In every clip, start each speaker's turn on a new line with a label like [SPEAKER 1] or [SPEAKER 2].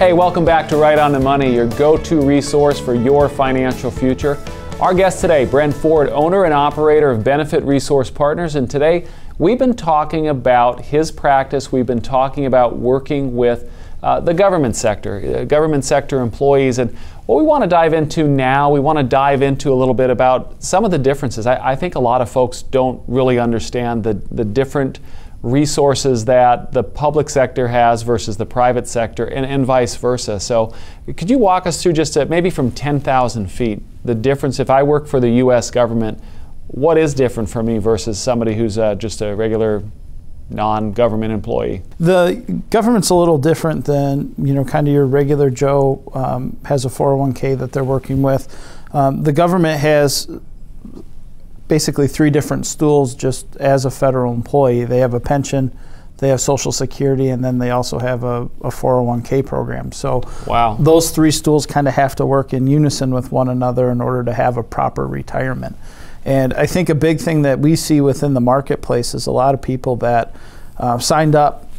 [SPEAKER 1] Hey, welcome back to Right on the Money, your go-to resource for your financial future. Our guest today, Brent Ford, owner and operator of Benefit Resource Partners, and today we've been talking about his practice. We've been talking about working with the government sector employees, and what we want to dive into now, we want to dive into a little bit about some of the differences. I think a lot of folks don't really understand the different resources that the public sector has versus the private sector, and vice versa. So could you walk us through just maybe from 10,000 feet, the difference if I work for the U.S. government, what is different for me versus somebody who's just a regular non-government employee?
[SPEAKER 2] The government's a little different than, kind of your regular Joe has a 401k that they're working with. The government has basically three different stools just as a federal employee. They have a pension, they have Social Security, and then they also have a 401k program. So
[SPEAKER 1] wow,
[SPEAKER 2] those three stools kind of have to work in unison with one another in order to have a proper retirement. And I think a big thing that we see within the marketplace is a lot of people that signed up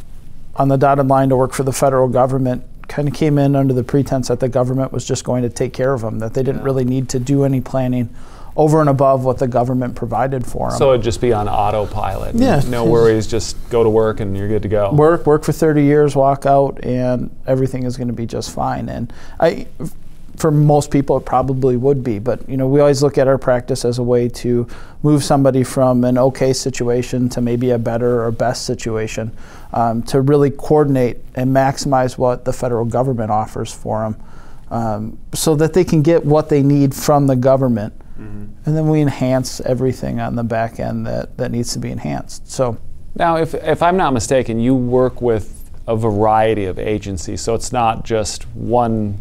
[SPEAKER 2] on the dotted line to work for the federal government kind of came in under the pretense that the government was just going to take care of them, that they didn't really need to do any planning over and above what the government provided for them.
[SPEAKER 1] So it'd just be on autopilot.
[SPEAKER 2] Yeah.
[SPEAKER 1] No worries, just go to work and you're good to go.
[SPEAKER 2] Work for 30 years, walk out, and everything is going to be just fine. And for most people, it probably would be. But we always look at our practice as a way to move somebody from an okay situation to maybe a better or best situation, to really coordinate and maximize what the federal government offers for them, so that they can get what they need from the government. Mm-hmm. And then we enhance everything on the back end that needs to be enhanced. So
[SPEAKER 1] now, if I'm not mistaken, you work with a variety of agencies, so it's not just one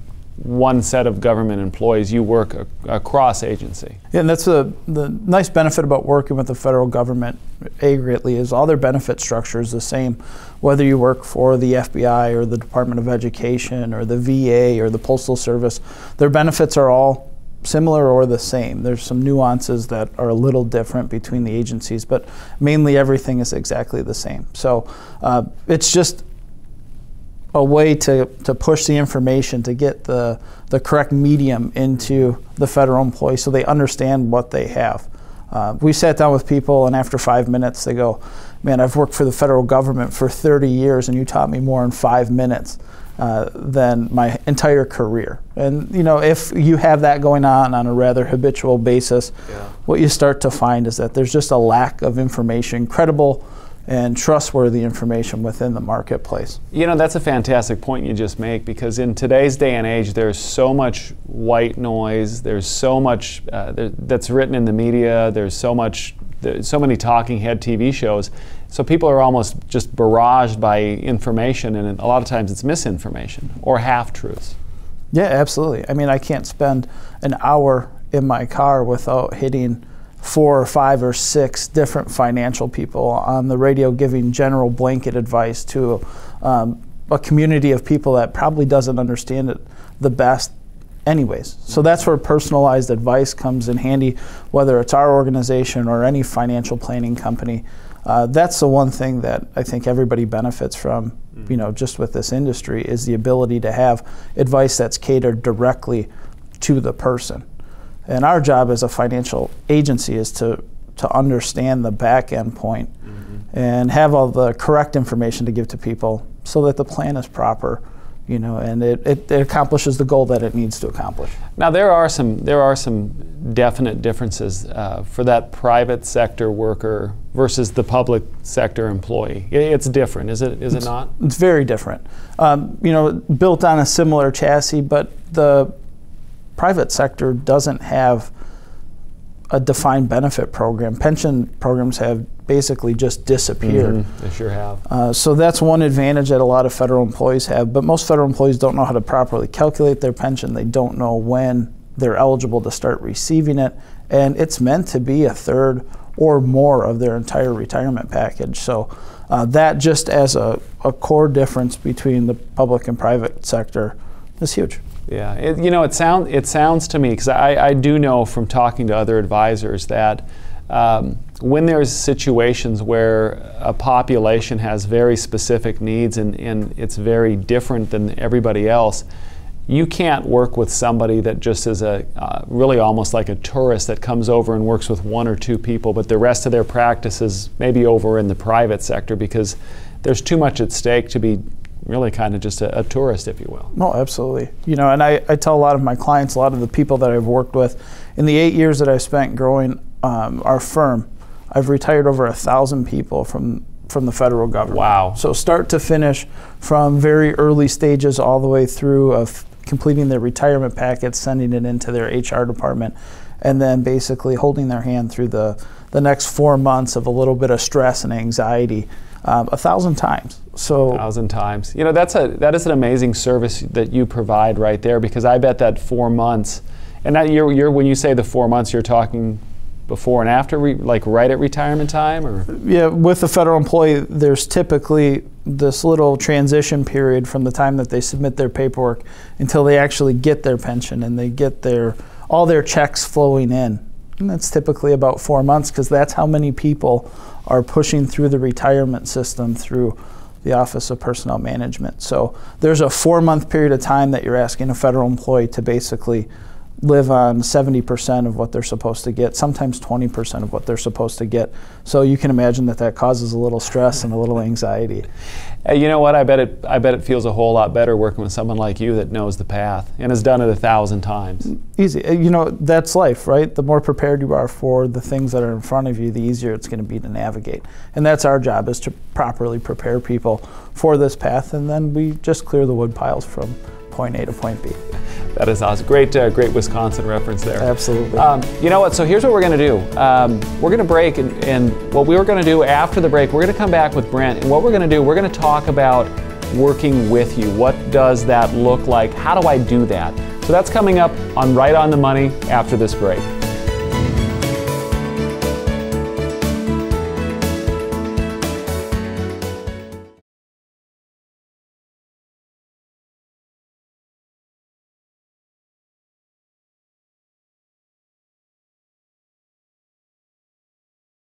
[SPEAKER 1] set of government employees. You work across agency.
[SPEAKER 2] Yeah, and that's the nice benefit about working with the federal government aggregately is all their benefit structure is the same, whether you work for the FBI or the Department of Education or the VA or the Postal Service. Their benefits are all similar or the same. There's some nuances that are a little different between the agencies, but mainly everything is exactly the same. So it's just a way to push the information to get the correct medium into the federal employee so they understand what they have. We sat down with people, and after 5 minutes they go, "Man, I've worked for the federal government for 30 years and you taught me more in 5 minutes than my entire career." And if you have that going on a rather habitual basis, what you start to find is that there's just a lack of information, credible and trustworthy information within the marketplace.
[SPEAKER 1] That's a fantastic point you just make, because in today's day and age, there's so much white noise, there's so much that's written in the media, there's so many talking head TV shows. So people are almost just barraged by information, and a lot of times it's misinformation or half-truths.
[SPEAKER 2] Yeah, absolutely. I mean, I can't spend an hour in my car without hitting 4 or 5 or 6 different financial people on the radio giving general blanket advice to a community of people that probably doesn't understand it the best anyways. So that's where personalized advice comes in handy, whether it's our organization or any financial planning company. That's the one thing that I think everybody benefits from, just with this industry, is the ability to have advice that's catered directly to the person. And our job as a financial agency is to understand the back end point and have all the correct information to give to people so that the plan is proper, and it accomplishes the goal that it needs to accomplish.
[SPEAKER 1] Now there are some definite differences for that private sector worker versus the public sector employee. It's different, is it not? It's
[SPEAKER 2] very different. Built on a similar chassis, but the private sector doesn't have a defined benefit program. Pension programs have basically just disappeared.
[SPEAKER 1] They sure have.
[SPEAKER 2] So that's one advantage that a lot of federal employees have, but most federal employees don't know how to properly calculate their pension. They don't know when they're eligible to start receiving it, and it's meant to be a third or more of their entire retirement package. So that just as a core difference between the public and private sector is huge.
[SPEAKER 1] Yeah, it sounds to me, because I do know from talking to other advisors that when there's situations where a population has very specific needs and it's very different than everybody else, you can't work with somebody that just is really almost like a tourist that comes over and works with 1 or 2 people, but the rest of their practice is maybe over in the private sector, because there's too much at stake to be really kind of just a tourist, if you will.
[SPEAKER 2] No, absolutely. You know, and I tell a lot of my clients, a lot of the people that I've worked with, in the 8 years that I spent growing our firm, I've retired over 1,000 people from the federal government.
[SPEAKER 1] Wow.
[SPEAKER 2] So start to finish, from very early stages all the way through of completing their retirement packets, sending it into their HR department, and then basically holding their hand through the next 4 months of a little bit of stress and anxiety 1,000 times. So
[SPEAKER 1] 1,000 times. You know, that is an amazing service that you provide right there, because I bet that 4 months, and that you're when you say the 4 months, you're talking before and after, like right at retirement time, or?
[SPEAKER 2] Yeah, with a federal employee, there's typically this little transition period from the time that they submit their paperwork until they actually get their pension and they get all their checks flowing in. And that's typically about 4 months, because that's how many people are pushing through the retirement system through the Office of Personnel Management. So there's a 4-month period of time that you're asking a federal employee to basically live on 70% of what they're supposed to get, sometimes 20% of what they're supposed to get. So you can imagine that causes a little stress and a little anxiety.
[SPEAKER 1] You know what? I bet it feels a whole lot better working with someone like you that knows the path and has done it 1,000 times.
[SPEAKER 2] Easy. You know, that's life, right? The more prepared you are for the things that are in front of you, the easier it's going to be to navigate. And that's our job, is to properly prepare people for this path, and then we just clear the wood piles from point A to point B.
[SPEAKER 1] That is awesome. Great Wisconsin reference there.
[SPEAKER 2] Absolutely.
[SPEAKER 1] You know what? So here's what we're going to do. We're going to break, and what we were going to do after the break, we're going to come back with Brent, and what we're going to do, we're going to talk about working with you. What does that look like? How do I do that? So that's coming up on Right on the Money after this break.